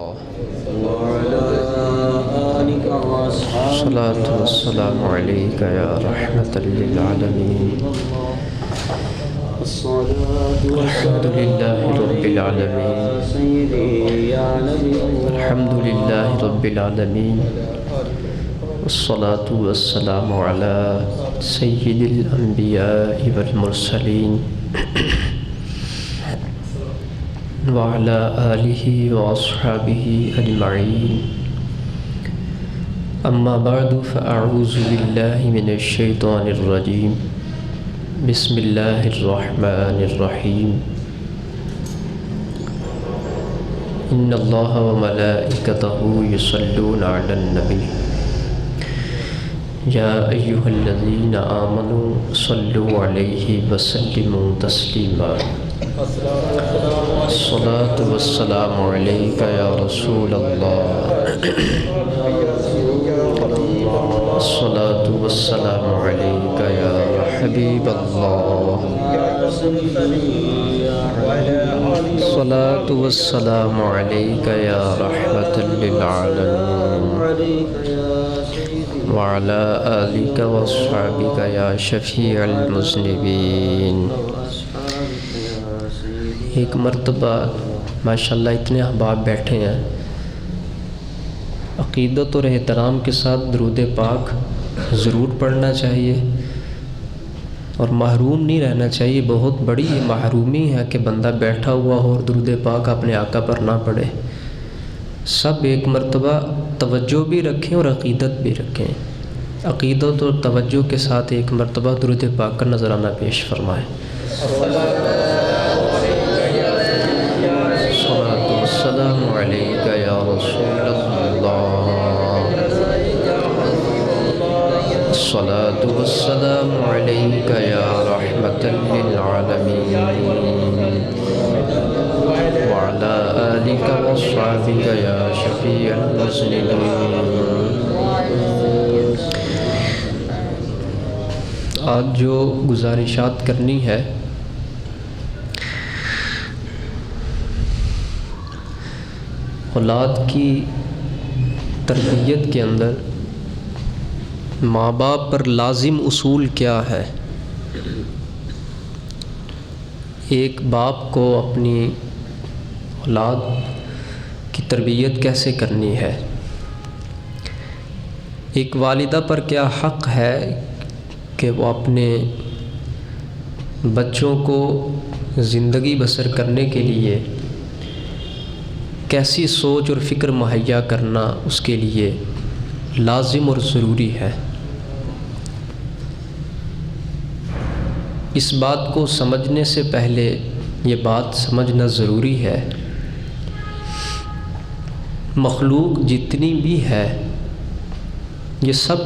وعلى آلك وأصحابك الصلاة والسلام عليك يا رحمة للعالمين. الحمد لله رب العالمين. الحمد لله رب العالمين. والصلاة والسلام على سيد الأنبياء والمرسلين وعلى آله وأصحابه أجمعين. أما بعد فأعوذ بالله من الشيطان الرجيم. بسم الله الرحمن الرحيم. إن الله وملائكته يصلون على النبي يا أيها الذين آمنوا صلوا عليه وسلموا تسليما. الصلاة والسلام عليك يا رسول الله. الصلاة والسلام عليك يا حبيب الله. الصلاة والسلام عليك يا رحمة للعالمين وعلى آلك وأصحابك يا شفيع المذنبين. ایک مرتبہ ماشاءاللہ اتنے احباب بیٹھے ہیں، عقیدت اور احترام کے ساتھ درود پاک ضرور پڑھنا چاہیے اور محروم نہیں رہنا چاہیے. بہت بڑی محرومی ہے کہ بندہ بیٹھا ہوا ہو اور درود پاک اپنے آقا پر نہ پڑھے. سب ایک مرتبہ توجہ بھی رکھیں اور عقیدت بھی رکھیں. عقیدت اور توجہ کے ساتھ ایک مرتبہ درود پاک کا نذرانہ پیش فرمائیں. السلام علیکہ یا رسول اللہ. الصلاة والسلام علیکہ یا رحمة للعالمین وعلى آلک وصحبک یا شفیع المذنبین. آج جو گزارشات کرنی ہے اولاد کی تربیت کے اندر ماں باپ پر لازم اصول کیا ہے. ایک باپ کو اپنی اولاد کی تربیت کیسے کرنی ہے. ایک والدہ پر کیا حق ہے کہ وہ اپنے بچوں کو زندگی بسر کرنے کے لیے کیسی سوچ اور فکر مہیا کرنا اس کے لیے لازم اور ضروری ہے. اس بات کو سمجھنے سے پہلے یہ بات سمجھنا ضروری ہے مخلوق جتنی بھی ہے یہ سب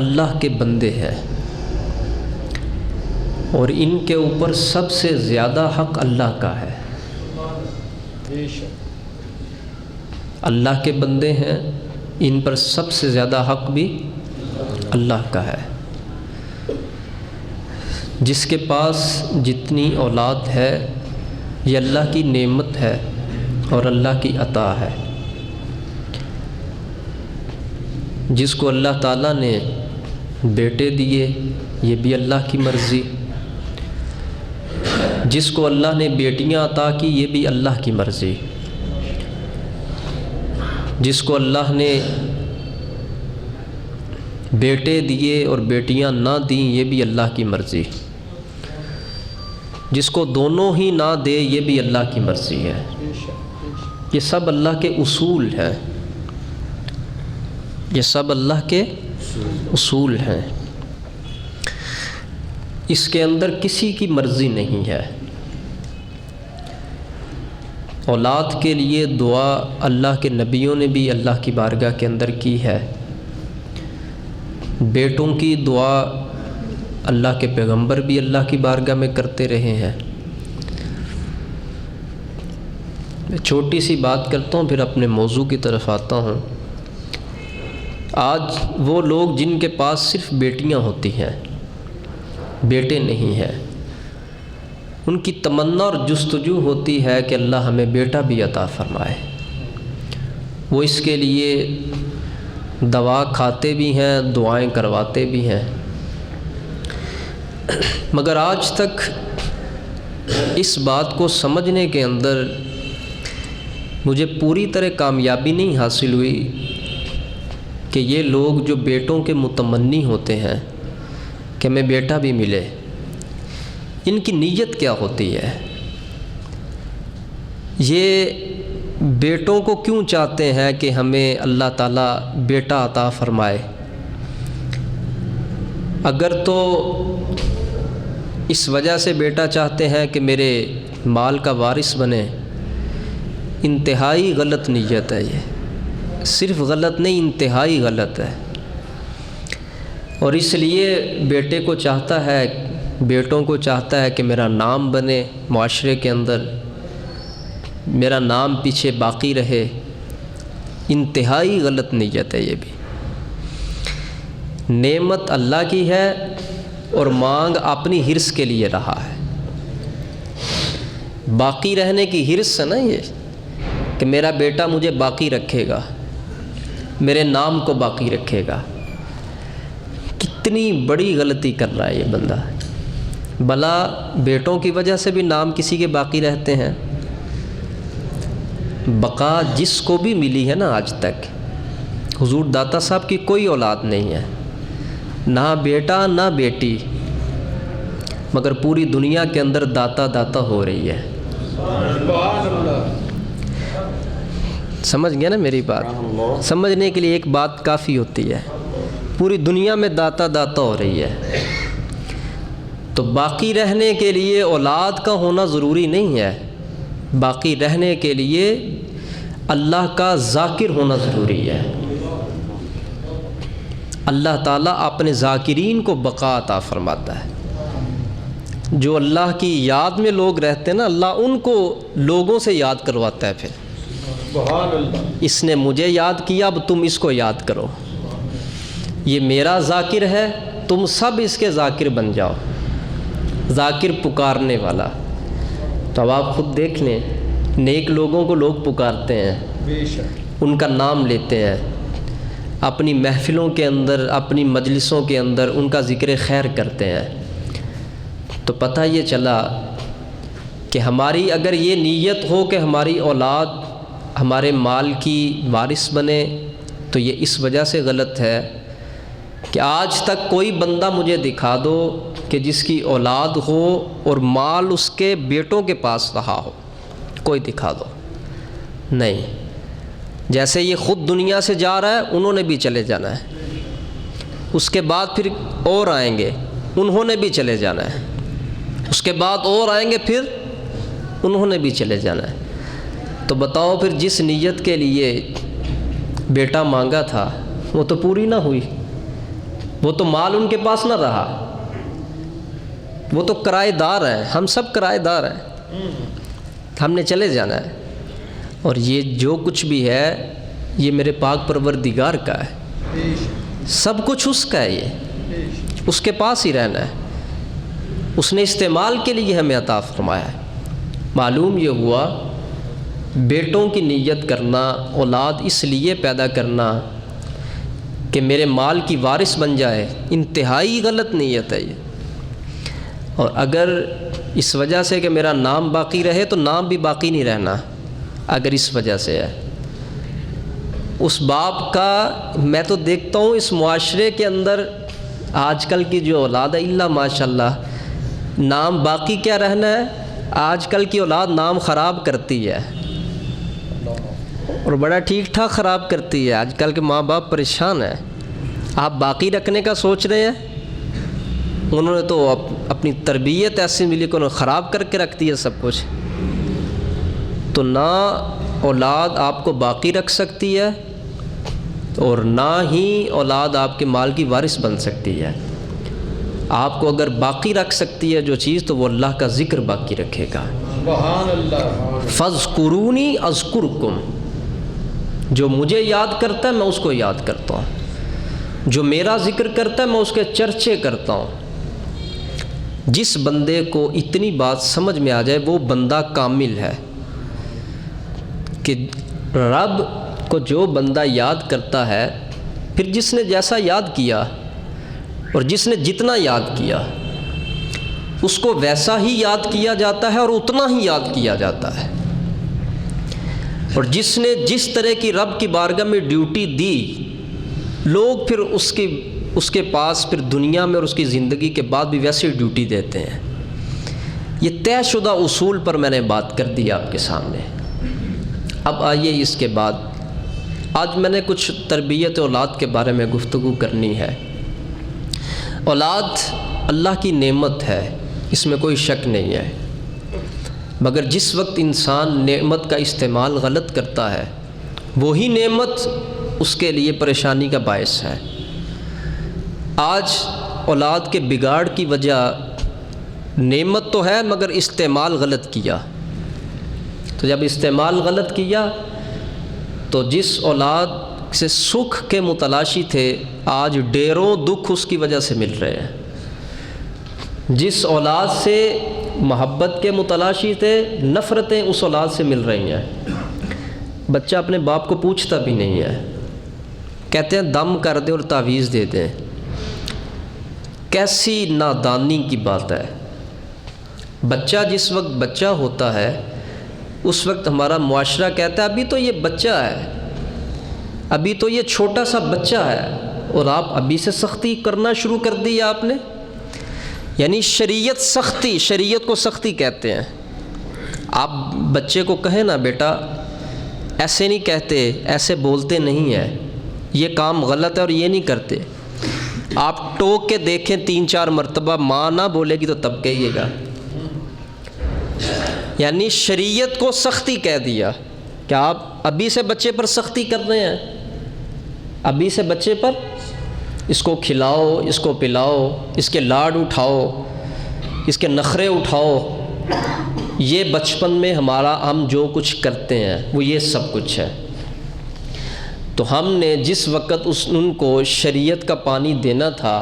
اللہ کے بندے ہیں اور ان کے اوپر سب سے زیادہ حق اللہ کا ہے. اللہ کے بندے ہیں، ان پر سب سے زیادہ حق بھی اللہ کا ہے. جس کے پاس جتنی اولاد ہے یہ اللہ کی نعمت ہے اور اللہ کی عطا ہے. جس کو اللہ تعالیٰ نے بیٹے دیے یہ بھی اللہ کی مرضی، جس کو اللہ نے بیٹیاں عطا کی یہ بھی اللہ کی مرضی، جس کو اللہ نے بیٹے دیے اور بیٹیاں نہ دیں یہ بھی اللہ کی مرضی، جس کو دونوں ہی نہ دے یہ بھی اللہ کی مرضی ہے. یہ سب اللہ کے اصول ہیں، یہ سب اللہ کے اصول ہیں. اس کے اندر کسی کی مرضی نہیں ہے. اولاد کے لیے دعا اللہ کے نبیوں نے بھی اللہ کی بارگاہ کے اندر کی ہے. بیٹوں کی دعا اللہ کے پیغمبر بھی اللہ کی بارگاہ میں کرتے رہے ہیں. میں چھوٹی سی بات کرتا ہوں پھر اپنے موضوع کی طرف آتا ہوں. آج وہ لوگ جن کے پاس صرف بیٹیاں ہوتی ہیں، بیٹے نہیں ہیں، ان کی تمنا اور جستجو ہوتی ہے کہ اللہ ہمیں بیٹا بھی عطا فرمائے. وہ اس کے لیے دوا کھاتے بھی ہیں، دعائیں کرواتے بھی ہیں، مگر آج تک اس بات کو سمجھنے کے اندر مجھے پوری طرح کامیابی نہیں حاصل ہوئی کہ یہ لوگ جو بیٹوں کے متمنی ہوتے ہیں کہ ہمیں بیٹا بھی ملے، ان کی نیت کیا ہوتی ہے؟ یہ بیٹوں کو کیوں چاہتے ہیں کہ ہمیں اللہ تعالیٰ بیٹا عطا فرمائے؟ اگر تو اس وجہ سے بیٹا چاہتے ہیں کہ میرے مال کا وارث بنے، انتہائی غلط نیت ہے، یہ صرف غلط نہیں، انتہائی غلط ہے۔ اور اس لیے بیٹوں کو چاہتا ہے کہ میرا نام بنے معاشرے کے اندر، میرا نام پیچھے باقی رہے۔ انتہائی غلط نیت ہے یہ بھی۔ نعمت اللہ کی ہے اور مانگ اپنی حرص کے لیے رہا ہے۔ باقی رہنے کی حرص ہے نا یہ، کہ میرا بیٹا مجھے باقی رکھے گا، میرے نام کو باقی رکھے گا۔ کتنی بڑی غلطی کر رہا ہے یہ بندہ۔ بھلا بیٹوں کی وجہ سے بھی نام کسی کے باقی رہتے ہیں؟ بقا جس کو بھی ملی ہے نا آج تک، حضور داتا صاحب کی کوئی اولاد نہیں ہے، نہ بیٹا نہ بیٹی، مگر پوری دنیا کے اندر داتا داتا ہو رہی ہے۔ سمجھ گیا نا میری بات؟ سمجھنے کے لیے ایک بات کافی ہوتی ہے، پوری دنیا میں داتا داتا ہو رہی ہے۔ تو باقی رہنے کے لیے اولاد کا ہونا ضروری نہیں ہے، باقی رہنے کے لیے اللہ کا ذاکر ہونا ضروری ہے۔ اللہ تعالیٰ اپنے ذاکرین کو بقا عطا فرماتا ہے۔ جو اللہ کی یاد میں لوگ رہتے ہیں نا، اللہ ان کو لوگوں سے یاد کرواتا ہے۔ پھر اس نے مجھے یاد کیا، اب تم اس کو یاد کرو، یہ میرا ذاکر ہے، تم سب اس کے ذاکر بن جاؤ۔ ذاکر پکارنے والا، تو اب آپ خود دیکھ لیں، نیک لوگوں کو لوگ پکارتے ہیں، ان کا نام لیتے ہیں، اپنی محفلوں کے اندر، اپنی مجلسوں کے اندر ان کا ذکر خیر کرتے ہیں۔ تو پتہ یہ چلا کہ ہماری اگر یہ نیت ہو کہ ہماری اولاد ہمارے مال کی وارث بنے، تو یہ اس وجہ سے غلط ہے کہ آج تک کوئی بندہ مجھے دکھا دو کہ جس کی اولاد ہو اور مال اس کے بیٹوں کے پاس رہا ہو، کوئی دکھا دو نہیں۔ جیسے یہ خود دنیا سے جا رہا ہے، انہوں نے بھی چلے جانا ہے، اس کے بعد پھر اور آئیں گے، انہوں نے بھی چلے جانا ہے، اس کے بعد اور آئیں گے، پھر انہوں نے بھی چلے جانا ہے۔ تو بتاؤ پھر جس نیت کے لیے بیٹا مانگا تھا وہ تو پوری نہ ہوئی، وہ تو مال ان کے پاس نہ رہا، وہ تو کرائے دار ہیں، ہم سب کرائے دار ہیں، ہم نے چلے جانا ہے۔ اور یہ جو کچھ بھی ہے یہ میرے پاک پروردگار کا ہے، سب کچھ اس کا ہے، یہ اس کے پاس ہی رہنا ہے، اس نے استعمال کے لیے ہمیں عطا فرمایا ہے۔ معلوم یہ ہوا بیٹوں کی نیت کرنا، اولاد اس لیے پیدا کرنا کہ میرے مال کی وارث بن جائے، انتہائی غلط نیت ہے یہ۔ اور اگر اس وجہ سے کہ میرا نام باقی رہے تو نام بھی باقی نہیں رہنا، اگر اس وجہ سے ہے۔ اس باپ کا میں تو دیکھتا ہوں اس معاشرے کے اندر آج کل کی جو اولاد ہے، اللہ ماشاءاللہ، نام باقی کیا رہنا ہے، آج کل کی اولاد نام خراب کرتی ہے، اور بڑا ٹھیک ٹھاک خراب کرتی ہے۔ آج کل کے ماں باپ پریشان ہیں، آپ باقی رکھنے کا سوچ رہے ہیں، انہوں نے تو اپنی تربیت ایسی ملی کہ انہوں نے خراب کر کے رکھ دیا سب کچھ۔ تو نہ اولاد آپ کو باقی رکھ سکتی ہے اور نہ ہی اولاد آپ کے مال کی وارث بن سکتی ہے۔ آپ کو اگر باقی رکھ سکتی ہے جو چیز، تو وہ اللہ کا ذکر باقی رکھے گا۔ سبحان اللہ۔ فاذکرونی اذکرکم، جو مجھے یاد کرتا ہے میں اس کو یاد کرتا ہوں، جو میرا ذکر کرتا ہے میں اس کے چرچے کرتا ہوں۔ جس بندے کو اتنی بات سمجھ میں آ جائے وہ بندہ کامل ہے کہ رب کو جو بندہ یاد کرتا ہے، پھر جس نے جیسا یاد کیا اور جس نے جتنا یاد کیا اس کو ویسا ہی یاد کیا جاتا ہے اور اتنا ہی یاد کیا جاتا ہے، اور جس نے جس طرح کی رب کی بارگاہ میں ڈیوٹی دی، لوگ پھر اس کے پاس پھر دنیا میں اور اس کی زندگی کے بعد بھی ویسے ڈیوٹی دیتے ہیں۔ یہ طے شدہ اصول پر میں نے بات کر دی آپ کے سامنے۔ اب آئیے اس کے بعد، آج میں نے کچھ تربیت اولاد کے بارے میں گفتگو کرنی ہے۔ اولاد اللہ کی نعمت ہے، اس میں کوئی شک نہیں ہے، مگر جس وقت انسان نعمت کا استعمال غلط کرتا ہے، وہی نعمت اس کے لیے پریشانی کا باعث ہے۔ آج اولاد کے بگاڑ کی وجہ نعمت تو ہے مگر استعمال غلط کیا، تو جب استعمال غلط کیا تو جس اولاد سے سکھ کے متلاشی تھے آج ڈیروں دکھ اس کی وجہ سے مل رہے ہیں، جس اولاد سے محبت کے متلاشی تھے نفرتیں اس اولاد سے مل رہی ہیں۔ بچہ اپنے باپ کو پوچھتا بھی نہیں ہے، کہتے ہیں دم کر دیں اور تعویذ دے دیں۔ کیسی نادانی کی بات ہے۔ بچہ جس وقت بچہ ہوتا ہے اس وقت ہمارا معاشرہ کہتا ہے ابھی تو یہ بچہ ہے، ابھی تو یہ چھوٹا سا بچہ ہے، اور آپ ابھی سے سختی کرنا شروع کر دی آپ نے۔ یعنی شریعت کو سختی کہتے ہیں۔ آپ بچے کو کہیں نا بیٹا ایسے نہیں کہتے، ایسے بولتے نہیں ہیں، یہ کام غلط ہے اور یہ نہیں کرتے، آپ ٹوک کے دیکھیں 3-4 مرتبہ، ماں نہ بولے گی تو تب کہیے گا۔ یعنی شریعت کو سختی کہہ دیا کہ آپ ابھی سے بچے پر سختی کر رہے ہیں، ابھی سے بچے پر اس کو کھلاؤ، اس کو پلاؤ، اس کے لاڈ اٹھاؤ، اس کے نخرے اٹھاؤ۔ یہ بچپن میں ہم جو کچھ کرتے ہیں وہ یہ سب کچھ ہے۔ تو ہم نے جس وقت ان کو شریعت کا پانی دینا تھا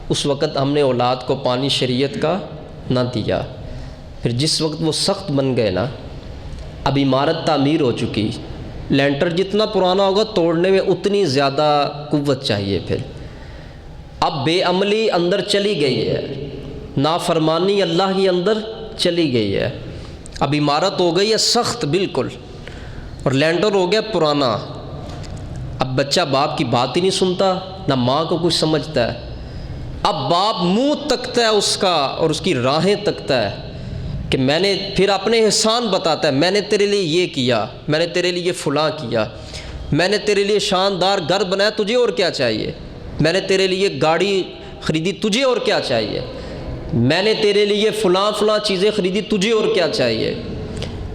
اس وقت ہم نے اولاد کو پانی شریعت کا نہ دیا۔ پھر جس وقت وہ سخت بن گئے نا، اب عمارت تعمیر ہو چکی، لینٹر جتنا پرانا ہوگا توڑنے میں اتنی زیادہ قوت چاہیے، پھر اب بے عملی اندر چلی گئی ہے، نافرمانی اللہ کی اندر چلی گئی ہے، اب عمارت ہو گئی ہے سخت بالکل، اور لینٹر ہو گیا پرانا۔ اب بچہ باپ کی بات ہی نہیں سنتا، نہ ماں کو کچھ سمجھتا ہے۔ اب باپ منہ تکتا ہے اس کا اور اس کی راہیں تکتا ہے کہ میں نے، پھر اپنے احسان بتاتا ہے، میں نے تیرے لیے یہ کیا، میں نے تیرے لیے فلاں کیا، میں نے تیرے لیے شاندار گھر بنایا، تجھے اور کیا چاہیے، میں نے تیرے لیے گاڑی خریدی، تجھے اور کیا چاہیے، میں نے تیرے لیے فلاں چیزیں خریدی، تجھے اور کیا چاہیے۔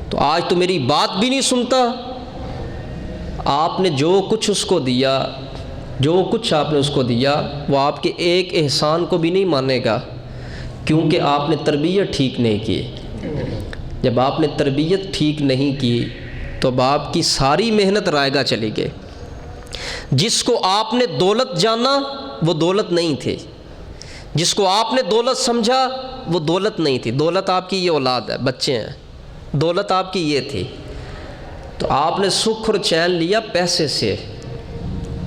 تو آج تو میری بات بھی نہیں سنتا۔ آپ نے جو کچھ اس کو دیا، جو کچھ آپ نے اس کو دیا، وہ آپ کے ایک احسان کو بھی نہیں مانے گا، کیونکہ آپ نے تربیت ٹھیک نہیں کی۔ جب آپ نے تربیت ٹھیک نہیں کی تو اب آپ کی ساری محنت رائے گاہ چلی گئی۔ جس کو آپ نے دولت جانا وہ دولت نہیں تھی، جس کو آپ نے دولت سمجھا وہ دولت نہیں تھی۔ دولت آپ کی یہ اولاد ہے، بچے ہیں، دولت آپ کی یہ تھی۔ تو آپ نے سکھ اور چین لیا پیسے سے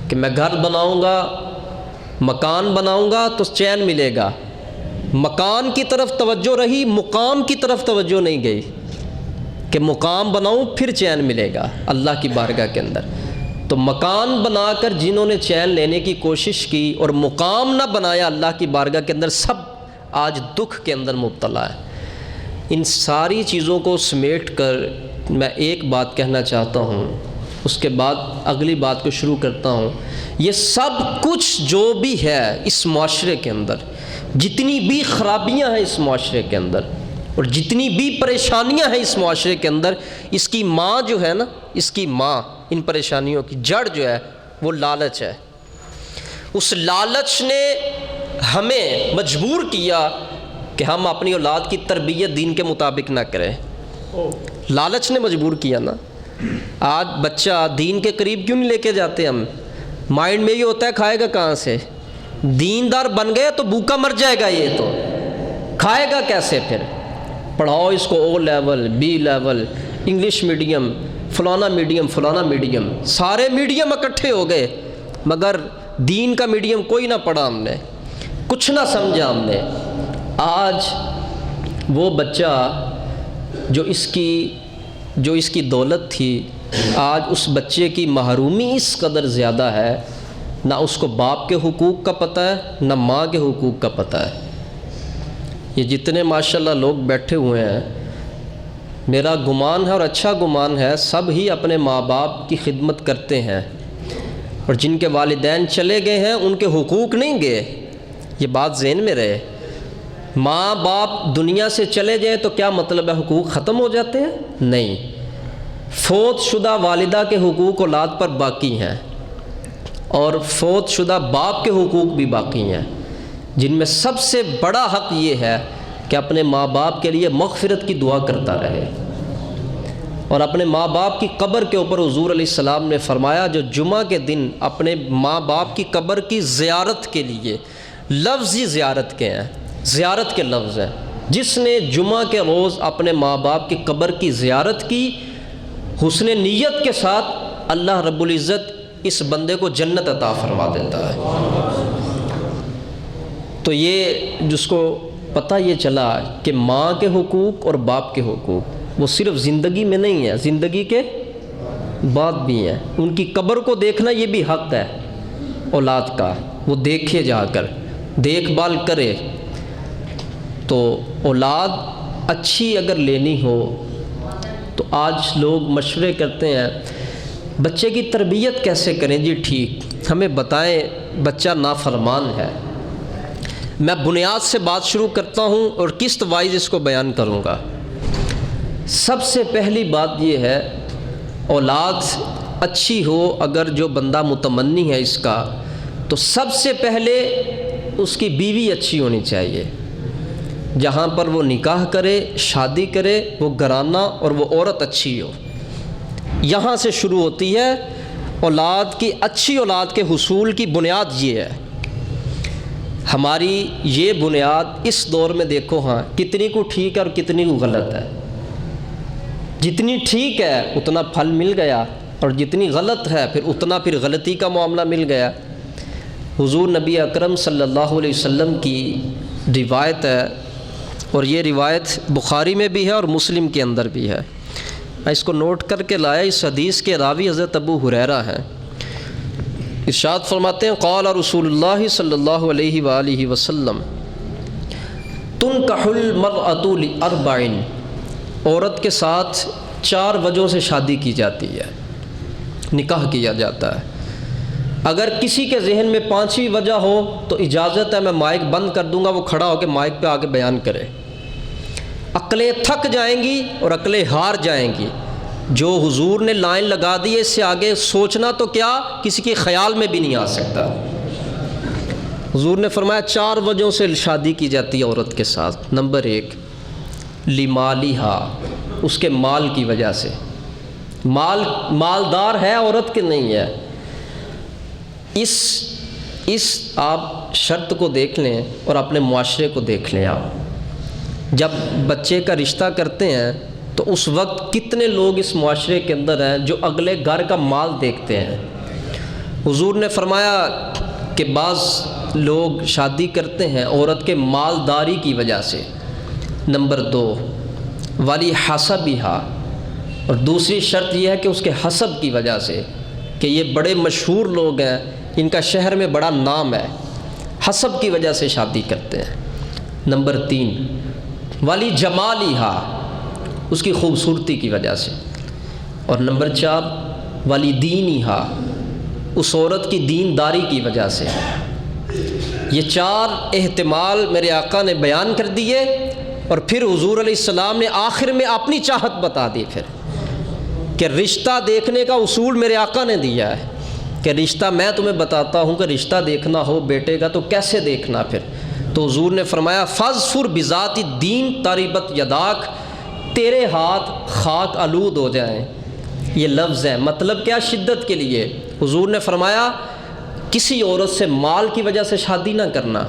کہ میں گھر بناؤں گا، مکان بناؤں گا تو چین ملے گا۔ مکان کی طرف توجہ رہی، مقام کی طرف توجہ نہیں گئی کہ مقام بناؤں پھر چین ملے گا اللہ کی بارگاہ کے اندر۔ تو مکان بنا کر جنہوں نے چین لینے کی کوشش کی اور مقام نہ بنایا اللہ کی بارگاہ کے اندر، سب آج دکھ کے اندر مبتلا ہے۔ ان ساری چیزوں کو سمیٹ کر میں ایک بات کہنا چاہتا ہوں، اس کے بعد اگلی بات کو شروع کرتا ہوں۔ یہ سب کچھ جو بھی ہے اس معاشرے کے اندر، جتنی بھی خرابیاں ہیں اس معاشرے کے اندر اور جتنی بھی پریشانیاں ہیں اس معاشرے کے اندر، اس کی ماں جو ہے نا، اس کی ماں، ان پریشانیوں کی جڑ جو ہے وہ لالچ ہے۔ اس لالچ نے ہمیں مجبور کیا کہ ہم اپنی اولاد کی تربیت دین کے مطابق نہ کریں۔ لالچ نے مجبور کیا نا۔ آج بچہ دین کے قریب کیوں نہیں لے کے جاتے ہم؟ مائنڈ میں یہ ہوتا ہے کھائے گا کہاں سے، دیندار بن گیا تو بھوکا مر جائے گا، یہ تو کھائے گا کیسے؟ پھر پڑھاؤ اس کو O level, B level, English medium, فلانا میڈیم، سارے میڈیم اکٹھے ہو گئے، مگر دین کا میڈیم کوئی نہ پڑھا ہم نے، کچھ نہ سمجھا ہم نے۔ آج وہ بچہ جو اس کی دولت تھی، آج اس بچے کی محرومی اس قدر زیادہ ہے، نہ اس کو باپ کے حقوق کا پتہ ہے، نہ ماں کے حقوق کا پتہ ہے۔ یہ جتنے ماشاءاللہ لوگ بیٹھے ہوئے ہیں، میرا گمان ہے اور اچھا گمان ہے، سب ہی اپنے ماں باپ کی خدمت کرتے ہیں، اور جن کے والدین چلے گئے ہیں ان کے حقوق نہیں گئے، یہ بات ذہن میں رہے۔ ماں باپ دنیا سے چلے جائیں تو کیا مطلب ہے حقوق ختم ہو جاتے ہیں؟ نہیں، فوت شدہ والدہ کے حقوق اولاد پر باقی ہیں، اور فوت شدہ باپ کے حقوق بھی باقی ہیں، جن میں سب سے بڑا حق یہ ہے کہ اپنے ماں باپ کے لیے مغفرت کی دعا کرتا رہے۔ اور اپنے ماں باپ کی قبر کے اوپر حضور علیہ السلام نے فرمایا، جو جمعہ کے دن اپنے ماں باپ کی قبر کی زیارت کے لیے، لفظ ہی زیارت کے ہیں، زیارت کے لفظ ہیں، جس نے جمعہ کے روز اپنے ماں باپ کی قبر کی زیارت کی حسن نیت کے ساتھ، اللہ رب العزت اس بندے کو جنت عطا فرما دیتا ہے۔ تو یہ جس کو پتہ یہ چلا کہ ماں کے حقوق اور باپ کے حقوق وہ صرف زندگی میں نہیں ہے، زندگی کے بعد بھی ہیں، ان کی قبر کو دیکھنا یہ بھی حق ہے اولاد کا، وہ دیکھے جا کر، دیکھ بھال کرے۔ تو اولاد اچھی اگر لینی ہو تو آج لوگ مشورے کرتے ہیں بچے کی تربیت کیسے کریں جی ٹھیک، ہمیں بتائیں، بچہ نافرمان ہے۔ میں بنیاد سے بات شروع کرتا ہوں اور قسط وائز اس کو بیان کروں گا۔ سب سے پہلی بات یہ ہے، اولاد اچھی ہو اگر جو بندہ متمنی ہے اس کا، تو سب سے پہلے اس کی بیوی اچھی ہونی چاہیے، جہاں پر وہ نکاح کرے، شادی کرے، وہ گھرانہ اور وہ عورت اچھی ہو۔ یہاں سے شروع ہوتی ہے اولاد کی، اچھی اولاد کے حصول کی بنیاد یہ ہے۔ ہماری یہ بنیاد اس دور میں دیکھو ہاں کتنی کو ٹھیک ہے اور کتنی کو غلط ہے۔ جتنی ٹھیک ہے اتنا پھل مل گیا، اور جتنی غلط ہے اتنا غلطی کا معاملہ مل گیا۔ حضور نبی اکرم صلی اللہ علیہ وسلم کی روایت ہے، اور یہ روایت بخاری میں بھی ہے اور مسلم کے اندر بھی ہے، میں اس کو نوٹ کر کے لایا۔ اس حدیث کے راوی حضرت ابو ہریرہ ہیں، ارشاد فرماتے ہیں قال رسول اللہ صلی اللہ علیہ وآلہ وسلم تنکح المرأۃ لأربع، عورت کے ساتھ 4 وجہوں سے شادی کی جاتی ہے، نکاح کیا جاتا ہے۔ اگر کسی کے ذہن میں 5ویں وجہ ہو تو اجازت ہے، میں مائک بند کر دوں گا، وہ کھڑا ہو کے مائک پہ آ کے بیان کرے۔ عقلیں تھک جائیں گی اور عقلیں ہار جائیں گی، جو حضور نے لائن لگا دی ہے اس سے آگے سوچنا تو کیا کسی کے خیال میں بھی نہیں آ سکتا۔ حضور نے فرمایا 4 وجہوں سے شادی کی جاتی ہے عورت کے ساتھ۔ نمبر 1 لمالہا، اس کے مال کی وجہ سے، مالدار ہے عورت کے نہیں ہے۔ اس آپ شرط کو دیکھ لیں اور اپنے معاشرے کو دیکھ لیں۔ آپ جب بچے کا رشتہ کرتے ہیں تو اس وقت کتنے لوگ اس معاشرے کے اندر ہیں جو اگلے گھر کا مال دیکھتے ہیں۔ حضور نے فرمایا کہ بعض لوگ شادی کرتے ہیں عورت کے مالداری کی وجہ سے۔ نمبر 2 والی حسبہا، اور دوسری شرط یہ ہے کہ اس کے حسب کی وجہ سے، کہ یہ بڑے مشہور لوگ ہیں، ان کا شہر میں بڑا نام ہے، حسب کی وجہ سے شادی کرتے ہیں۔ نمبر 3 والی جمالہا، اس کی خوبصورتی کی وجہ سے۔ اور نمبر 4 والی دینہا، اس عورت کی دینداری کی وجہ سے۔ یہ 4 احتمال میرے آقا نے بیان کر دیے، اور پھر حضور علیہ السلام نے آخر میں اپنی چاہت بتا دی پھر، کہ رشتہ دیکھنے کا اصول میرے آقا نے دیا ہے، کہ رشتہ میں تمہیں بتاتا ہوں کہ رشتہ دیکھنا ہو بیٹے کا تو کیسے دیکھنا۔ پھر تو حضور نے فرمایا فاظفر بذات الدین تربت یداک، تیرے ہاتھ خاک آلود ہو جائیں۔ یہ لفظ ہے، مطلب کیا؟ شدت کے لیے۔ حضور نے فرمایا کسی عورت سے مال کی وجہ سے شادی نہ کرنا،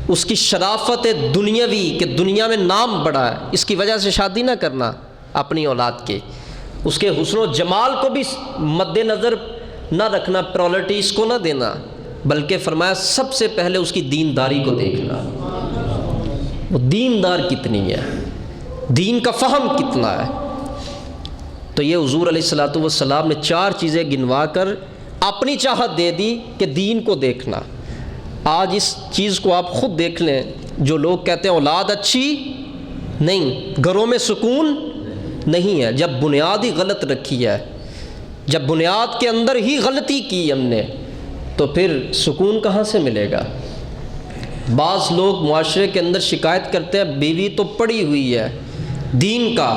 اس کی شرافت دنیاوی کہ دنیا میں نام بڑا ہے اس کی وجہ سے شادی نہ کرنا اپنی اولاد کے، اس کے حسن و جمال کو بھی مد نظر نہ رکھنا، پرائورٹی اس کو نہ دینا، بلکہ فرمایا سب سے پہلے اس کی دینداری کو دیکھنا، وہ دیندار کتنی ہے، دین کا فہم کتنا ہے۔ تو یہ حضور علیہ الصلوۃ والسلام نے 4 چیزیں گنوا کر اپنی چاہت دے دی کہ دین کو دیکھنا۔ آج اس چیز کو آپ خود دیکھ لیں، جو لوگ کہتے ہیں اولاد اچھی نہیں، گھروں میں سکون نہیں ہے، جب بنیاد ہی غلط رکھی ہے، جب بنیاد کے اندر ہی غلطی کی ہم نے، تو پھر سکون کہاں سے ملے گا؟ بعض لوگ معاشرے کے اندر شکایت کرتے ہیں بیوی تو پڑی ہوئی ہے دین کا،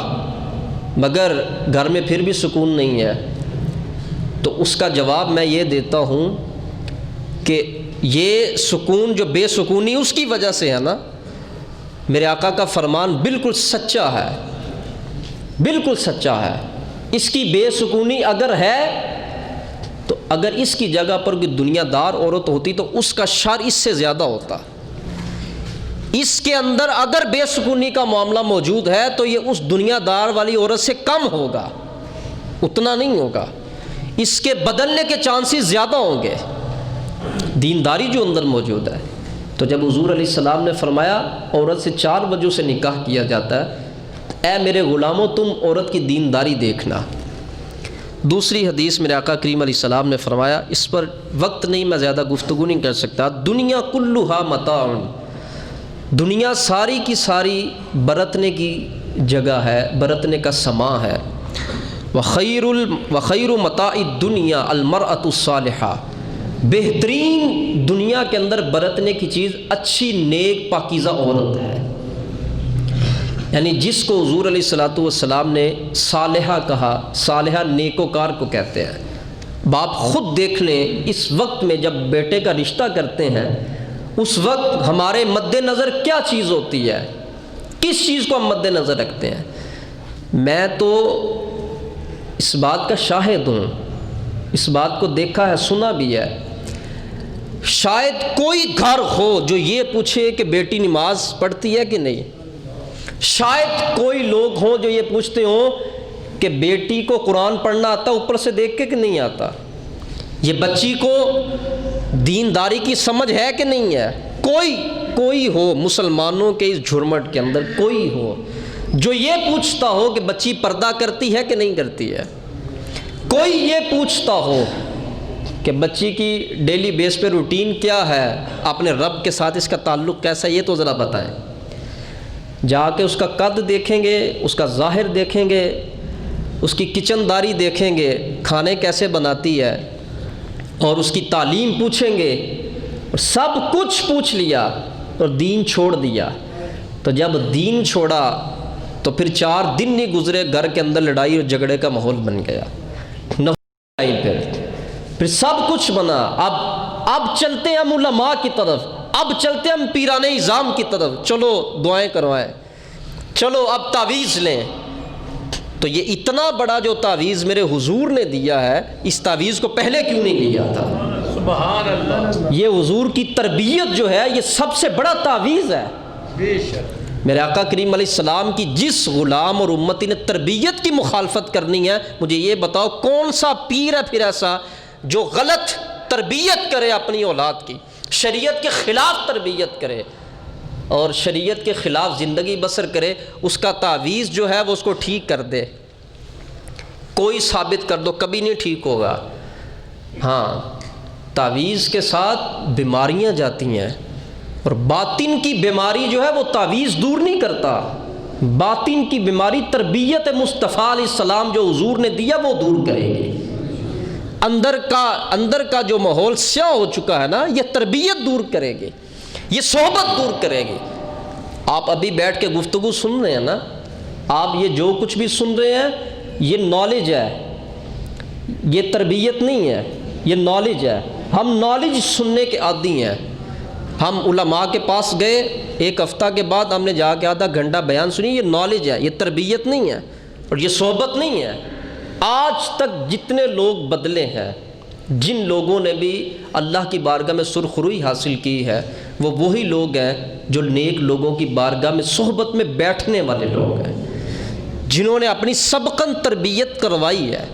مگر گھر میں پھر بھی سکون نہیں ہے۔ تو اس کا جواب میں یہ دیتا ہوں کہ یہ سکون جو بے سکونی اس کی وجہ سے ہے نا، میرے آقا کا فرمان بالکل سچا ہے، بالکل سچا ہے۔ اس کی بے سکونی اگر ہے تو اگر اس کی جگہ پر کوئی دنیا دار عورت ہوتی تو اس کا شر اس سے زیادہ ہوتا۔ اس کے اندر اگر بے سکونی کا معاملہ موجود ہے تو یہ اس دنیا دار والی عورت سے کم ہوگا، اتنا نہیں ہوگا، اس کے بدلنے کے چانسز زیادہ ہوں گے، دینداری جو اندر موجود ہے۔ تو جب حضور علیہ السلام نے فرمایا عورت سے 4 وجہ سے نکاح کیا جاتا ہے، اے میرے غلاموں تم عورت کی دینداری دیکھنا۔ دوسری حدیث میرے آقا کریم علیہ السلام نے فرمایا، اس پر وقت نہیں، میں زیادہ گفتگو نہیں کر سکتا، دنیا کلھا متاع، دنیا ساری کی ساری برتنے کی جگہ ہے، برتنے کا سامان ہے۔ وخیر متاع الدنیا المرأۃ الصالحہ، بہترین دنیا کے اندر برتنے کی چیز اچھی نیک پاکیزہ عورت ہے۔ یعنی جس کو حضور علیہ الصلوۃ والسلام نے صالحہ کہا، صالحہ نیکوکار کو کہتے ہیں۔ باپ خود دیکھ لیں، اس وقت میں جب بیٹے کا رشتہ کرتے ہیں اس وقت ہمارے مد نظر کیا چیز ہوتی ہے، کس چیز کو ہم مد نظر رکھتے ہیں۔ میں تو اس بات کا شاہد ہوں، اس بات کو دیکھا ہے، سنا بھی ہے، شاید کوئی گھر ہو جو یہ پوچھے کہ بیٹی نماز پڑھتی ہے کہ نہیں، شاید کوئی لوگ ہوں جو یہ پوچھتے ہوں کہ بیٹی کو قرآن پڑھنا آتا اوپر سے دیکھ کے کہ نہیں آتا، یہ بچی کو دینداری کی سمجھ ہے کہ نہیں ہے۔ کوئی ہو مسلمانوں کے اس جھرمٹ کے اندر، کوئی ہو جو یہ پوچھتا ہو کہ بچی پردہ کرتی ہے کہ نہیں کرتی ہے، کوئی یہ پوچھتا ہو کہ بچی کی ڈیلی بیس پہ روٹین کیا ہے، اپنے رب کے ساتھ اس کا تعلق کیسا ہے، یہ تو ذرا بتائیں۔ جا کے اس کا قد دیکھیں گے، اس کا ظاہر دیکھیں گے، اس کی کچن داری دیکھیں گے، کھانے کیسے بناتی ہے، اور اس کی تعلیم پوچھیں گے، اور سب کچھ پوچھ لیا اور دین چھوڑ دیا۔ تو جب دین چھوڑا تو پھر 4 دن نہیں گزرے گھر کے اندر لڑائی اور جھگڑے کا ماحول بن گیا، پھر سب کچھ بنا۔ اب چلتے ہیں ہم علماء کی طرف، اب چلتے ہیں ہم پیران اعظام کی طرف، چلو دعائیں کروائیں، چلو اب تعویذ لیں۔ تو یہ اتنا بڑا جو تعویذ میرے حضور نے دیا ہے، اس تعویذ کو پہلے کیوں نہیں لیا تھا؟ سبحان اللہ۔ یہ حضور کی تربیت جو ہے یہ سب سے بڑا تعویذ ہے۔ بے شک میرے آقا کریم علیہ السلام کی جس غلام اور امتی نے تربیت کی مخالفت کرنی ہے، مجھے یہ بتاؤ کون سا پیر ہے پھر ایسا جو غلط تربیت کرے اپنی اولاد کی، شریعت کے خلاف تربیت کرے اور شریعت کے خلاف زندگی بسر کرے، اس کا تعویذ جو ہے وہ اس کو ٹھیک کر دے، کوئی ثابت کر دو، کبھی نہیں ٹھیک ہوگا۔ ہاں، تعویذ کے ساتھ بیماریاں جاتی ہیں، اور باطن کی بیماری جو ہے وہ تعویذ دور نہیں کرتا، باطن کی بیماری تربیت مصطفیٰ علیہ السلام جو حضور نے دیا وہ دور کرے گی۔ اندر کا جو ماحول سیاہ ہو چکا ہے نا، یہ تربیت دور کرے گی، یہ صحبت دور کرے گی۔ آپ ابھی بیٹھ کے گفتگو سن رہے ہیں نا، آپ یہ جو کچھ بھی سن رہے ہیں یہ نالج ہے، یہ تربیت نہیں ہے، یہ نالج ہے۔ ہم نالج سننے کے عادی ہیں۔ ہم علماء کے پاس گئے، 1 ہفتہ کے بعد ہم نے جا کے آدھا گھنٹہ بیان سنی، یہ نالج ہے، یہ تربیت نہیں ہے اور یہ صحبت نہیں ہے۔ آج تک جتنے لوگ بدلے ہیں، جن لوگوں نے بھی اللہ کی بارگاہ میں سرخروئی حاصل کی ہے، وہ وہی لوگ ہیں جو نیک لوگوں کی بارگاہ میں صحبت میں بیٹھنے والے لوگ ہیں۔ جنہوں نے اپنی سبقاً تربیت کروائی ہے،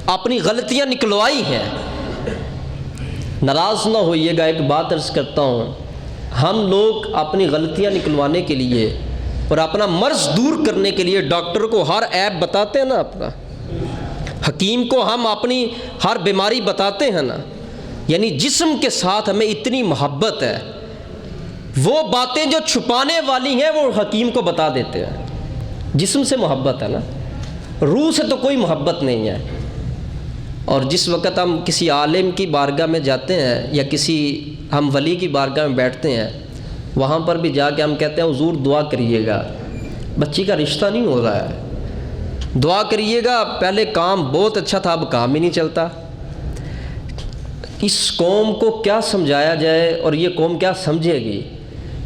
اپنی غلطیاں نکلوائی ہیں۔ ناراض نہ ہوئیے گا، ایک بات عرض کرتا ہوں، ہم لوگ اپنی غلطیاں نکلوانے کے لیے اور اپنا مرض دور کرنے کے لیے ڈاکٹر کو ہر عیب بتاتے ہیں نا، اپنا حکیم کو ہم اپنی ہر بیماری بتاتے ہیں نا، یعنی جسم کے ساتھ ہمیں اتنی محبت ہے، وہ باتیں جو چھپانے والی ہیں وہ حکیم کو بتا دیتے ہیں۔ جسم سے محبت ہے نا، روح سے تو کوئی محبت نہیں ہے۔ اور جس وقت ہم کسی عالم کی بارگاہ میں جاتے ہیں یا کسی ہم ولی کی بارگاہ میں بیٹھتے ہیں، وہاں پر بھی جا کے ہم کہتے ہیں حضور دعا کریے گا، بچی کا رشتہ نہیں ہو رہا ہے، دعا کریے گا، پہلے کام بہت اچھا تھا اب کام ہی نہیں چلتا۔ اس قوم کو کیا سمجھایا جائے اور یہ قوم کیا سمجھے گی؟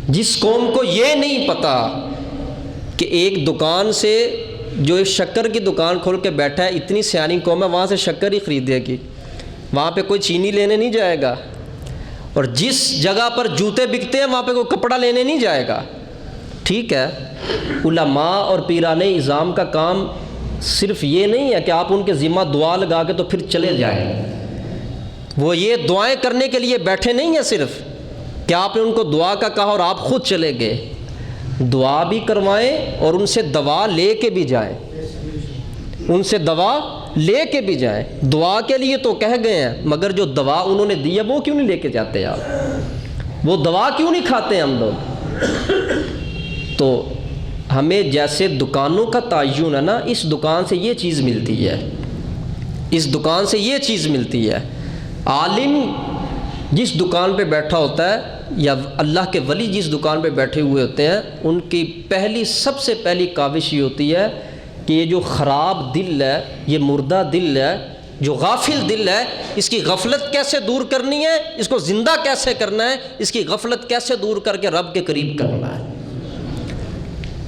جس قوم کو یہ نہیں پتہ کہ ایک دکان سے جو ایک شکر کی دکان کھول کے بیٹھا ہے، اتنی سیانی قوم ہے، وہاں سے شکر ہی خریدے گی، وہاں پہ کوئی چینی لینے نہیں جائے گا، اور جس جگہ پر جوتے بکتے ہیں وہاں پہ کوئی کپڑا لینے نہیں جائے گا۔ ٹھیک ہے، علماء اور پیران اعظام کا کام صرف یہ نہیں ہے کہ آپ ان کے ذمہ دعا لگا کے تو پھر چلے جائیں، وہ یہ دعائیں کرنے کے لیے بیٹھے نہیں ہیں صرف کہ آپ نے ان کو دعا کا کہا اور آپ خود چلے گئے، دعا بھی کروائیں اور ان سے دوا لے کے بھی جائیں، ان سے دوا لے کے بھی جائیں۔ دعا کے لیے تو کہہ گئے ہیں، مگر جو دوا انہوں نے دی ہے وہ کیوں نہیں لے کے جاتے آپ؟ وہ دوا کیوں نہیں کھاتے ہم لوگ؟ تو ہمیں جیسے دکانوں کا تعین ہے نا، اس دکان سے یہ چیز ملتی ہے، اس دکان سے یہ چیز ملتی ہے۔ عالم جس دکان پہ بیٹھا ہوتا ہے یا اللہ کے ولی جس دکان پہ بیٹھے ہوئے ہوتے ہیں، ان کی سب سے پہلی کاوش یہ ہوتی ہے کہ یہ جو خراب دل ہے، یہ مردہ دل ہے، جو غافل دل ہے، اس کی غفلت کیسے دور کرنی ہے، اس کو زندہ کیسے کرنا ہے، اس کی غفلت کیسے دور کر کے رب کے قریب کرنا ہے۔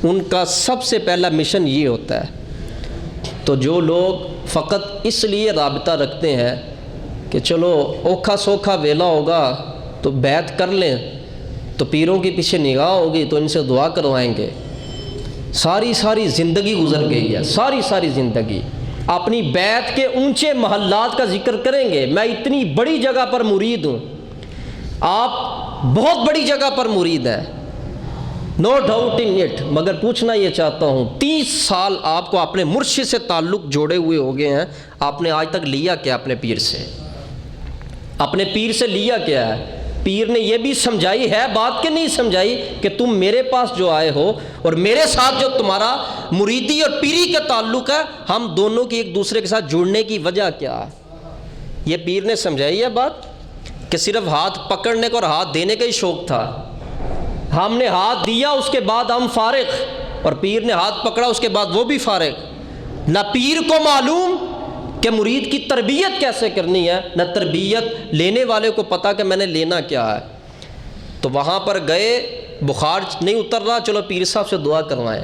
ان کا سب سے پہلا مشن یہ ہوتا ہے۔ تو جو لوگ فقط اس لیے رابطہ رکھتے ہیں کہ چلو اوکھا سوکھا ویلا ہوگا تو بیعت کر لیں، تو پیروں کے پیچھے نگاہ ہوگی تو ان سے دعا کروائیں گے، ساری زندگی گزر گئی ہے، ساری زندگی اپنی بیعت کے اونچے محلات کا ذکر کریں گے، میں اتنی بڑی جگہ پر مرید ہوں، آپ بہت بڑی جگہ پر مرید ہیں، نو ڈاؤٹ ان اٹ، مگر پوچھنا یہ چاہتا ہوں 30 سال آپ کو اپنے مرشد سے تعلق جوڑے ہوئے ہو گئے ہیں، آپ نے آج تک لیا کیا اپنے پیر سے؟ اپنے پیر سے لیا کیا ہے؟ پیر نے یہ بھی سمجھائی ہے بات کہ نہیں سمجھائی کہ تم میرے پاس جو آئے ہو اور میرے ساتھ جو تمہارا مریدی اور پیری کا تعلق ہے، ہم دونوں کی ایک دوسرے کے ساتھ جڑنے کی وجہ کیا ہے؟ یہ پیر نے سمجھائی ہے بات کہ صرف ہاتھ پکڑنے کا اور ہاتھ دینے کا ہی شوق تھا، ہم نے ہاتھ دیا اس کے بعد ہم فارغ، اور پیر نے ہاتھ پکڑا اس کے بعد وہ بھی فارغ۔ نہ پیر کو معلوم کہ مرید کی تربیت کیسے کرنی ہے، نہ تربیت لینے والے کو پتا کہ میں نے لینا کیا ہے۔ تو وہاں پر گئے، بخار نہیں اتر رہا، چلو پیر صاحب سے دعا کروائیں،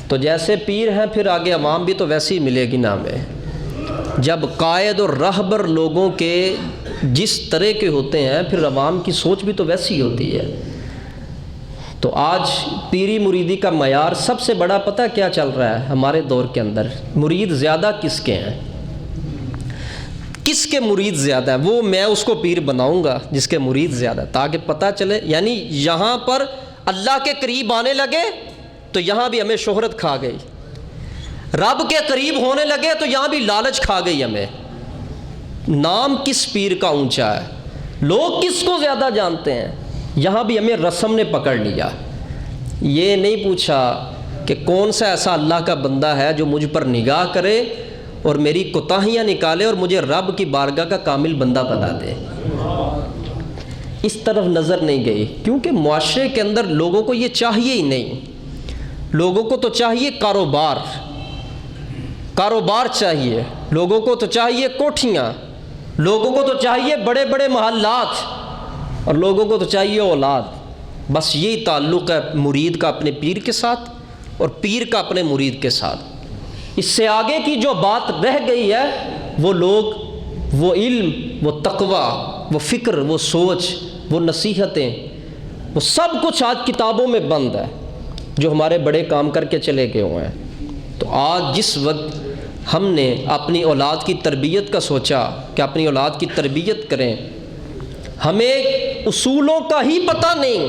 تو جیسے پیر ہیں پھر آگے عوام بھی تو ویسے ہی ملے گی نا ہمیں۔ جب قائد اور رہبر لوگوں کے جس طرح کے ہوتے ہیں پھر عوام کی سوچ بھی تو ویسی ہوتی ہے۔ تو آج پیری مریدی کا معیار سب سے بڑا پتہ کیا چل رہا ہے ہمارے دور کے اندر؟ مرید زیادہ کس کے ہیں، کس کے مرید زیادہ ہیں، وہ میں اس کو پیر بناؤں گا جس کے مرید زیادہ، تاکہ پتہ چلے، یعنی یہاں پر اللہ کے قریب آنے لگے تو یہاں بھی ہمیں شہرت کھا گئی، رب کے قریب ہونے لگے تو یہاں بھی لالچ کھا گئی ہمیں۔ نام کس پیر کا اونچا ہے، لوگ کس کو زیادہ جانتے ہیں، یہاں بھی ہمیں رسم نے پکڑ لیا۔ یہ نہیں پوچھا کہ کون سا ایسا اللہ کا بندہ ہے جو مجھ پر نگاہ کرے اور میری کوتاہیاں نکالے اور مجھے رب کی بارگاہ کا کامل بندہ بنا دے، اس طرف نظر نہیں گئی، کیونکہ معاشرے کے اندر لوگوں کو یہ چاہیے ہی نہیں۔ لوگوں کو تو چاہیے کاروبار چاہیے، لوگوں کو تو چاہیے کوٹھیاں، لوگوں کو تو چاہیے بڑے بڑے محلات، اور لوگوں کو تو چاہیے اولاد۔ بس یہی تعلق ہے مرید کا اپنے پیر کے ساتھ اور پیر کا اپنے مرید کے ساتھ۔ اس سے آگے کی جو بات رہ گئی ہے وہ لوگ، وہ علم، وہ تقوی، وہ فکر، وہ سوچ، وہ نصیحتیں، وہ سب کچھ آج کتابوں میں بند ہے جو ہمارے بڑے کام کر کے چلے گئے ہوئے ہیں۔ تو آج جس وقت ہم نے اپنی اولاد کی تربیت کا سوچا کہ اپنی اولاد کی تربیت کریں، ہمیں اصولوں کا ہی پتہ نہیں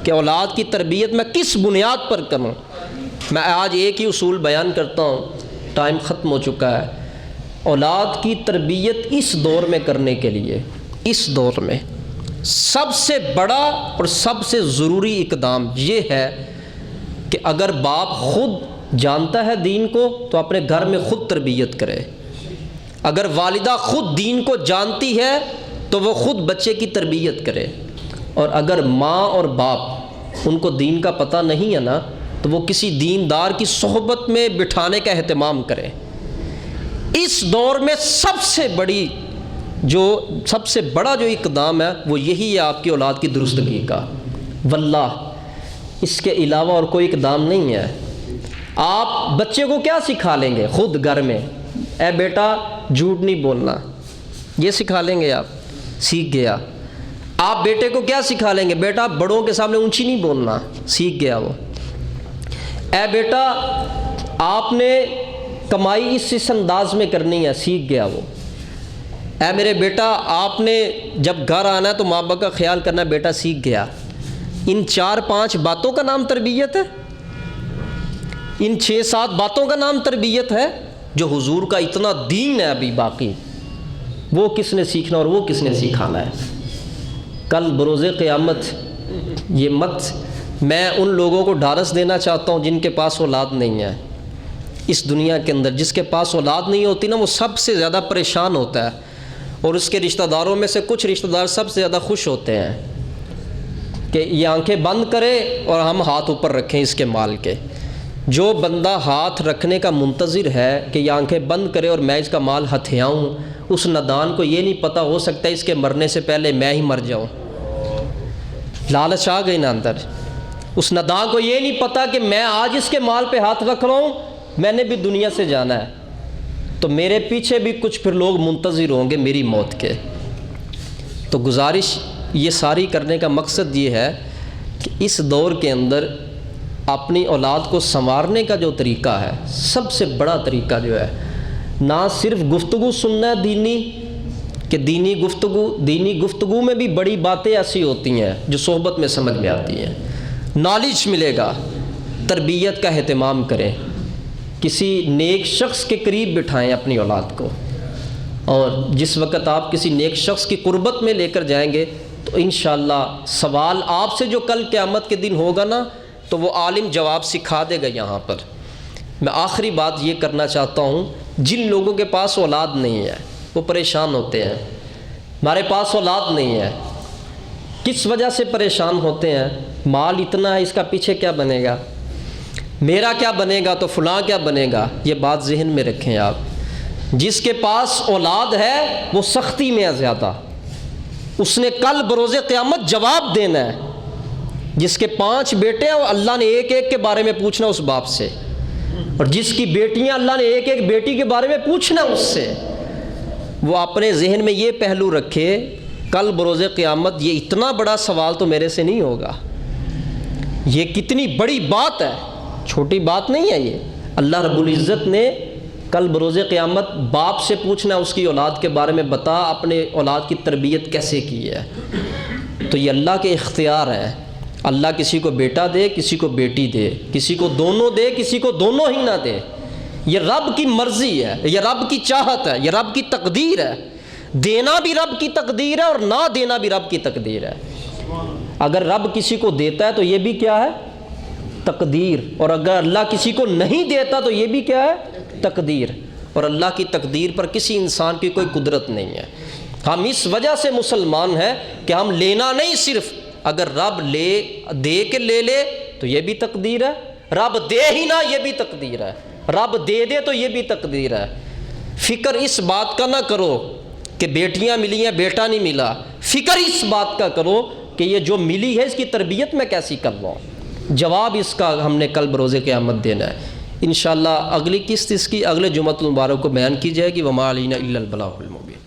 کہ اولاد کی تربیت میں کس بنیاد پر کروں۔ میں آج ایک ہی اصول بیان کرتا ہوں، ٹائم ختم ہو چکا ہے۔ اولاد کی تربیت اس دور میں کرنے کے لیے، اس دور میں سب سے بڑا اور سب سے ضروری اقدام یہ ہے کہ اگر باپ خود جانتا ہے دین کو تو اپنے گھر میں خود تربیت کرے۔ اگر والدہ خود دین کو جانتی ہے تو وہ خود بچے کی تربیت کرے، اور اگر ماں اور باپ ان کو دین کا پتہ نہیں ہے نا تو وہ کسی دیندار کی صحبت میں بٹھانے کا اہتمام کرے۔ اس دور میں سب سے بڑا جو اقدام ہے وہ یہی ہے آپ کی اولاد کی درستگی کا، واللہ اس کے علاوہ اور کوئی اقدام نہیں ہے۔ آپ بچے کو کیا سکھا لیں گے خود گھر میں؟ اے بیٹا جھوٹ نہیں بولنا، یہ سکھا لیں گے آپ، سیکھ گیا۔ آپ بیٹے کو کیا سکھا لیں گے؟ بیٹا بڑوں کے سامنے اونچی نہیں بولنا، سیکھ گیا وہ۔ اے بیٹا آپ نے کمائی اس انداز میں کرنی ہے، سیکھ گیا وہ۔ اے میرے بیٹا آپ نے جب گھر آنا ہے تو ماں باپ کا خیال کرنا ہے، بیٹا سیکھ گیا۔ ان 4-5 باتوں کا نام تربیت ہے؟ ان 6-7 باتوں کا نام تربیت ہے؟ جو حضور کا اتنا دین ہے ابھی باقی، وہ کس نے سیکھنا اور وہ کس نے سکھانا ہے؟ کل بروز قیامت یہ میں ان لوگوں کو ڈھارس دینا چاہتا ہوں جن کے پاس اولاد نہیں ہے اس دنیا کے اندر۔ جس کے پاس اولاد نہیں ہوتی نا وہ سب سے زیادہ پریشان ہوتا ہے، اور اس کے رشتہ داروں میں سے کچھ رشتہ دار سب سے زیادہ خوش ہوتے ہیں کہ یہ آنکھیں بند کرے اور ہم ہاتھ اوپر رکھیں اس کے مال کے۔ جو بندہ ہاتھ رکھنے کا منتظر ہے کہ یہ آنکھیں بند کرے اور میں اس کا مال ہتھیاؤں، اس نادان کو یہ نہیں پتہ ہو سکتا ہے اس کے مرنے سے پہلے میں ہی مر جاؤں۔ لالچ آ گئی نا اندر۔ اس نادان کو یہ نہیں پتہ کہ میں آج اس کے مال پہ ہاتھ رکھ رہا ہوں، میں نے بھی دنیا سے جانا ہے، تو میرے پیچھے بھی کچھ پھر لوگ منتظر ہوں گے میری موت کے۔ تو گزارش یہ ساری کرنے کا مقصد یہ ہے کہ اس دور کے اندر اپنی اولاد کو سنوارنے کا جو طریقہ ہے، سب سے بڑا طریقہ جو ہے، نہ صرف گفتگو سننا ہے دینی، کہ دینی گفتگو میں بھی بڑی باتیں ایسی ہوتی ہیں جو صحبت میں سمجھ میں آتی ہیں، نالج ملے گا۔ تربیت کا اہتمام کریں، کسی نیک شخص کے قریب بٹھائیں اپنی اولاد کو، اور جس وقت آپ کسی نیک شخص کی قربت میں لے کر جائیں گے تو انشاءاللہ سوال آپ سے جو کل قیامت کے دن ہوگا نا تو وہ عالم جواب سکھا دے گا یہاں پر۔ میں آخری بات یہ کرنا چاہتا ہوں، جن لوگوں کے پاس اولاد نہیں ہے وہ پریشان ہوتے ہیں، ہمارے پاس اولاد نہیں ہے۔ کس وجہ سے پریشان ہوتے ہیں؟ مال اتنا ہے، اس کا پیچھے کیا بنے گا، میرا کیا بنے گا، تو فلاں کیا بنے گا۔ یہ بات ذہن میں رکھیں آپ۔ جس کے پاس اولاد ہے وہ سختی میں ہے زیادہ، اس نے کل بروز قیامت جواب دینا ہے۔ جس کے 5 بیٹے ہیں وہ اللہ نے ایک ایک کے بارے میں پوچھنا اس باپ سے، اور جس کی بیٹیاں اللہ نے ایک ایک بیٹی کے بارے میں پوچھنا اس سے۔ وہ اپنے ذہن میں یہ پہلو رکھے، کل بروز قیامت یہ اتنا بڑا سوال تو میرے سے نہیں ہوگا، یہ کتنی بڑی بات ہے، چھوٹی بات نہیں ہے یہ۔ اللہ رب العزت نے کل بروز قیامت باپ سے پوچھنا اس کی اولاد کے بارے میں، بتا اپنے اولاد کی تربیت کیسے کی ہے۔ تو یہ اللہ کے اختیار ہے، اللہ کسی کو بیٹا دے، کسی کو بیٹی دے، کسی کو دونوں دے، کسی کو دونوں ہی نہ دے۔ یہ رب کی مرضی ہے، یہ رب کی چاہت ہے، یہ رب کی تقدیر ہے۔ دینا بھی رب کی تقدیر ہے اور نہ دینا بھی رب کی تقدیر ہے۔ اگر رب کسی کو دیتا ہے تو یہ بھی کیا ہے؟ تقدیر، اور اگر اللہ کسی کو نہیں دیتا تو یہ بھی کیا ہے؟ تقدیر۔ اور اللہ کی تقدیر پر کسی انسان کی کوئی قدرت نہیں ہے۔ ہم اس وجہ سے مسلمان ہیں کہ ہم لینا نہیں، صرف اگر رب دے کے لے لے تو یہ بھی تقدیر ہے، رب دے ہی نہ یہ بھی تقدیر ہے، رب دے دے تو یہ بھی تقدیر ہے۔ فکر اس بات کا نہ کرو کہ بیٹیاں ملی ہیں بیٹا نہیں ملا، فکر اس بات کا کرو کہ یہ جو ملی ہے اس کی تربیت میں کیسی کر رہا ہوں۔ جواب اس کا ہم نے کل بروز قیامت دینا ہے انشاءاللہ۔ اگلی قسط اس کی اگلے جمعۃ المبارک کو بیان کی جائے گی۔ وما علینا الا البلاغ المبین۔